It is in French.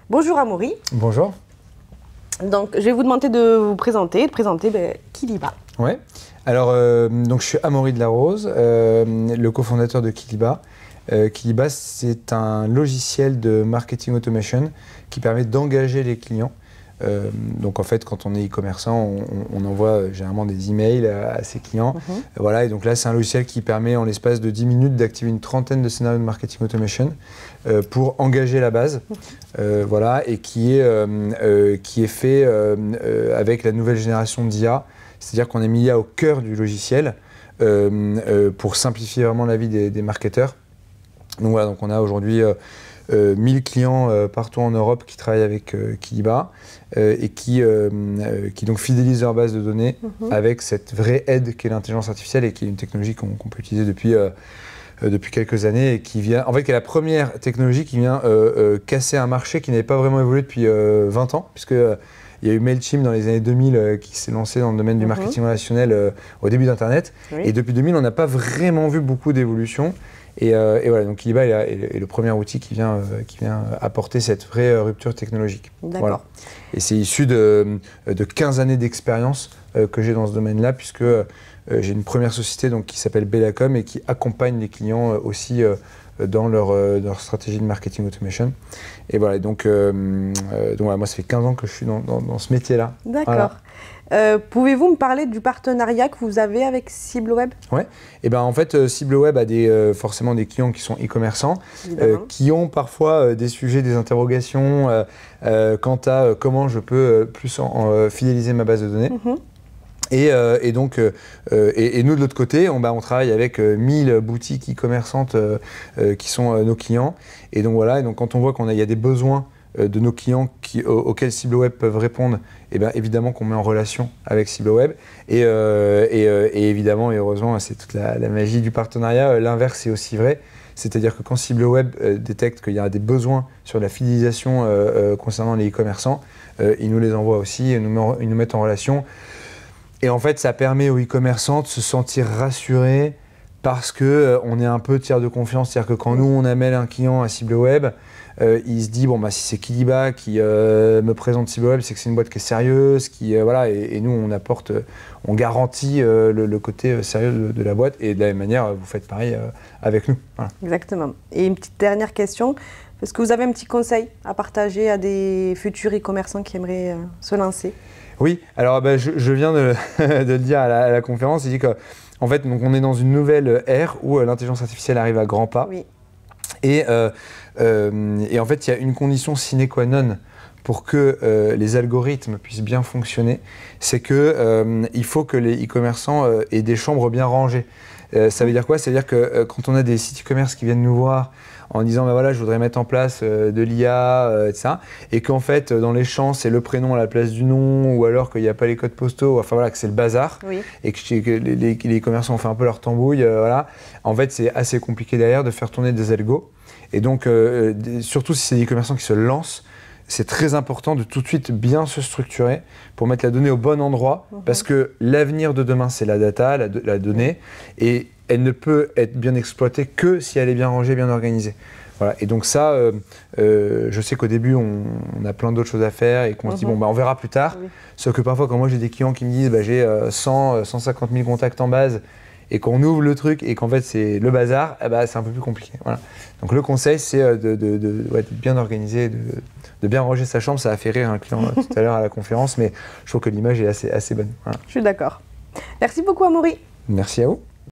Bonjour Amaury. Bonjour. Donc, je vais vous demander de vous présenter, Kiliba. Ouais. Alors, donc je suis Amaury de la Rose, le cofondateur de Kiliba. Kiliba, c'est un logiciel de marketing automation qui permet d'engager les clients. Donc en fait, quand on est e-commerçant, on envoie généralement des emails à ses clients. Voilà, et donc là, c'est un logiciel qui permet en l'espace de 10 minutes d'activer une trentaine de scénarios de marketing automation pour engager la base. Voilà, et qui est fait avec la nouvelle génération d'IA. C'est-à-dire qu'on a mis l'IA au cœur du logiciel pour simplifier vraiment la vie des marketeurs. Donc voilà, donc on a aujourd'hui 1000 clients partout en Europe qui travaillent avec Kiliba et qui donc fidélisent leur base de données avec cette vraie aide qu'est l'intelligence artificielle et qui est une technologie qu'on peut utiliser depuis quelques années et qui vient, en fait, qui est la première technologie qui vient casser un marché qui n'avait pas vraiment évolué depuis 20 ans, puisque il y a eu MailChimp dans les années 2000 qui s'est lancé dans le domaine du marketing relationnel au début d'Internet. Oui. Et depuis 2000, on n'a pas vraiment vu beaucoup d'évolution. Et voilà, donc Kiliba est le premier outil qui vient apporter cette vraie rupture technologique. Voilà. Et c'est issu de 15 années d'expérience que j'ai dans ce domaine-là, puisque j'ai une première société donc, qui s'appelle Bellacom et qui accompagne les clients aussi dans leur stratégie de marketing automation. Et voilà, donc voilà, moi ça fait 15 ans que je suis dans ce métier-là. D'accord. Voilà. Pouvez-vous me parler du partenariat que vous avez avec CibleWeb? Ouais, et ben en fait CibleWeb a forcément des clients qui sont e-commerçants, qui ont parfois des sujets, des interrogations quant à comment je peux plus fidéliser ma base de données. Et nous de l'autre côté, on travaille avec 1000 boutiques e-commerçantes qui sont nos clients. Et donc voilà, et donc quand on voit qu'il y a des besoins de nos clients auxquels CibleWeb peuvent répondre, et bien évidemment qu'on met en relation avec CibleWeb. Et évidemment et heureusement, c'est toute la magie du partenariat. L'inverse est aussi vrai. C'est-à-dire que quand CibleWeb détecte qu'il y a des besoins sur la fidélisation concernant les e-commerçants, ils nous les envoient aussi, ils nous mettent en relation. Et en fait, ça permet aux e-commerçants de se sentir rassurés parce qu'on est un peu tiers de confiance. C'est-à-dire que quand nous, on amène un client à CibleWeb, il se dit, bon, bah, si c'est Kiliba qui me présente CibleWeb, c'est que c'est une boîte qui est sérieuse. Voilà, et nous, on garantit le côté sérieux de la boîte. Et de la même manière, vous faites pareil avec nous. Voilà. Exactement. Et une petite dernière question. Est-ce que vous avez un petit conseil à partager à des futurs e-commerçants qui aimeraient se lancer? Oui, alors je viens de le dire à la conférence, il dit qu'en fait, donc, on est dans une nouvelle ère où l'intelligence artificielle arrive à grands pas. Oui. Et en fait, il y a une condition sine qua non pour que les algorithmes puissent bien fonctionner, c'est qu'il faut que les e-commerçants aient des chambres bien rangées. Ça veut dire quoi? Ça veut dire que quand on a des sites e-commerce qui viennent nous voir en disant, bah voilà, je voudrais mettre en place de l'IA, etc. Et qu'en fait, dans les champs, c'est le prénom à la place du nom, ou alors qu'il n'y a pas les codes postaux, enfin voilà, que c'est le bazar, oui. Et que les commerçants ont fait un peu leur tambouille, voilà. En fait, c'est assez compliqué derrière de faire tourner des algos. Et donc, surtout si c'est des commerçants qui se lancent, c'est très important de tout de suite bien se structurer pour mettre la donnée au bon endroit, parce que l'avenir de demain, c'est la data, la donnée, et elle ne peut être bien exploitée que si elle est bien rangée, bien organisée. Voilà. Et donc ça, je sais qu'au début, on a plein d'autres choses à faire et qu'on se dit, bon, bah, on verra plus tard. Oui. Sauf que parfois, quand moi j'ai des clients qui me disent, bah, j'ai 150 000 contacts en base, et qu'on ouvre le truc et qu'en fait c'est le bazar, eh ben, c'est un peu plus compliqué. Voilà. Donc le conseil, c'est de bien organiser, de bien ranger sa chambre. Ça a fait rire un client tout à l'heure à la conférence, mais je trouve que l'image est assez bonne. Voilà. Je suis d'accord. Merci beaucoup Amaury. Merci à vous.